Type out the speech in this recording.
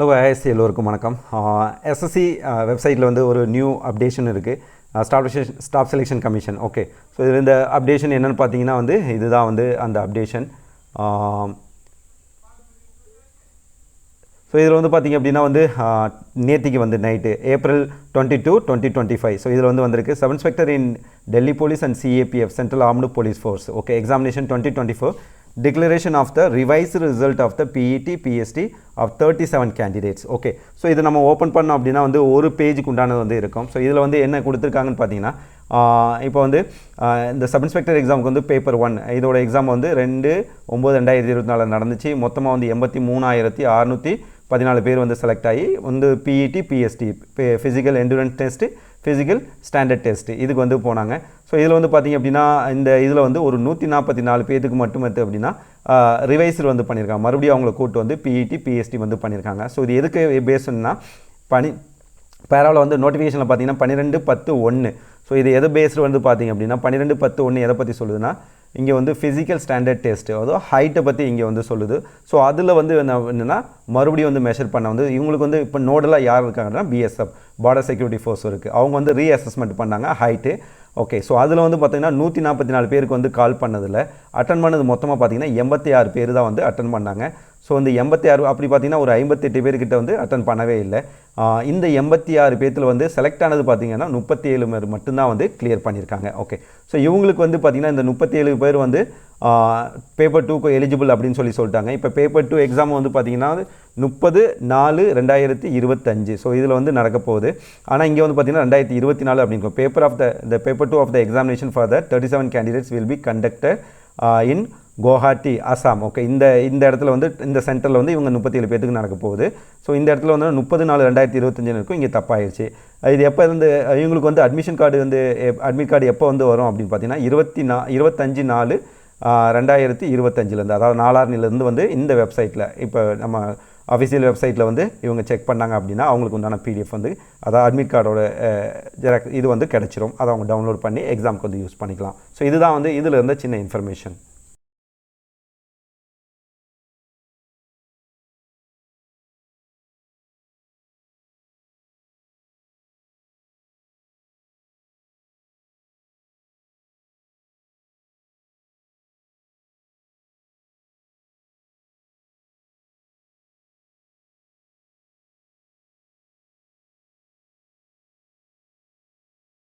Hello ISC எல்லோருக்கும் வணக்கம். SSC வெப்சைட்டில் வந்து ஒரு நியூ அப்டேஷன் இருக்குது, staff selection commission. Okay, so இதில் இந்த அப்டேஷன் என்னென்னு பார்த்தீங்கன்னா வந்து இதுதான் வந்து அந்த அப்டேஷன். ஸோ இதில் வந்து பார்த்திங்க அப்படின்னா வந்து நேற்றுக்கு வந்து நைட்டு April 22, 2025. ஸோ இதில் வந்து வந்திருக்கு sub inspector in Delhi police and CAPF central armed police force. Okay, examination 2024 declaration of the revised result of the PET PST of 37 candidates. Okay, so இதை நம்ம ஓப்பன் பண்ணோம் அப்படின்னா வந்து ஒரு பேஜுக்கு உண்டானது வந்து இருக்கும். ஸோ இதில் வந்து என்ன கொடுத்துருக்காங்கன்னு பார்த்தீங்கன்னா இப்போ வந்து இந்த சப் இன்ஸ்பெக்டர் எக்ஸாமுக்கு வந்து பேப்பர் 1 இதோட எக்ஸாம் வந்து 2/9/2024 நடந்துச்சு. மொத்தமாக வந்து 83,614 பேர் வந்து செலக்ட் ஆகி வந்து PET PST physical endurance test, physical standard test இதுக்கு வந்து போனாங்க. ஸோ இதில் வந்து பார்த்திங்க அப்படின்னா இந்த இதில் வந்து ஒரு 144 பேருக்கு மட்டும் அப்படின்னா ரிவைஸர் வந்து பண்ணியிருக்காங்க. மறுபடியும் அவங்கள கூட்டு வந்து PET PST வந்து பண்ணியிருக்காங்க. ஸோ இது எதுக்கு பேஸ்டுன்னா பேராவில் வந்து நோட்டிஃபிகேஷனில் பார்த்தீங்கன்னா 12/10/1. ஸோ இது எது பேஸ்டு வந்து பார்த்திங்க அப்படின்னா 12/10/1 எதை பற்றி சொல்லுதுன்னா இங்கே வந்து ஃபிசிக்கல் ஸ்டாண்டர்ட் டெஸ்ட்டு, அதுவும் ஹைட்டை பற்றி இங்கே வந்து சொல்லுது. ஸோ அதில் வந்து என்னென்னா மறுபடியும் வந்து மெஷர் பண்ண வந்து இவங்களுக்கு வந்து இப்போ நோடலாக யார் இருக்காங்கன்னா BSF பார்டர் செக்யூரிட்டி ஃபோர்ஸ் இருக்குது. அவங்க வந்து ரீஅசஸ்மெண்ட் பண்ணாங்க ஹைட்டு. ஓகே, ஸோ அதில் வந்து பார்த்திங்கன்னா 144 பேருக்கு வந்து கால் பண்ணதில் அட்டன் பண்ணது மொத்தமாக பார்த்திங்கன்னா 86 பேர் தான் வந்து அட்டன் பண்ணாங்க. ஸோ இந்த 86 அப்படி பார்த்திங்கன்னா ஒரு 58 பேர்கிட்ட வந்து அட்டன் பண்ணவே இல்லை. இந்த 86 பேர்த்தில் வந்து செலக்ட் ஆனது பார்த்திங்கன்னா 37 பேர் மட்டும்தான் வந்து கிளியர் பண்ணியிருக்காங்க. ஓகே, ஸோ இவங்களுக்கு வந்து பார்த்திங்கன்னா இந்த 37 பேர் வந்து பேப்பர் 2க்கு எலிஜிபிள் அப்படின்னு சொல்லிட்டாங்க. இப்போ பேப்பர் 2 எக்ஸாம் வந்து பார்த்திங்கன்னா 30/4/2025. ஸோ இதில் வந்து நடக்க போகுது. ஆனால் இங்கே வந்து பார்த்திங்கன்னா 2024 அப்படின்னு paper 2 of the examination for the 37 candidates will be conducted in Guwahati, Assam. Okay, இந்த இடத்துல வந்து இந்த சென்டரில் வந்து இவங்க 37 பேருக்கு நடக்க போகுது. ஸோ இந்த இடத்துல வந்து 30/4/2025 இருக்கும். இங்கே தப்பாயிருச்சு. இது எப்போ இருந்து இவங்களுக்கு வந்து அட்மிட் கார்டு எப்போ வந்து வரும் அப்படின்னு பார்த்தீங்கன்னா 25/4/2025 அதாவது 4/6 வந்து இந்த வெப்சைட்டில் இப்போ நம்ம அஃபிஷியல் வெப்சைட்டில் வந்து இவங்க செக் பண்ணாங்க அப்படின்னா அவங்களுக்கு உண்டான PDF வந்து அதாவது அட்மிட் கார்டோட இது வந்து கிடச்சிரும். அதை அவங்க டவுன்லோட் பண்ணி எக்ஸாமுக்கு வந்து யூஸ் பண்ணிக்கலாம். ஸோ இதுதான் வந்து இதில் இருந்த சின்ன இன்ஃபர்மேஷன்.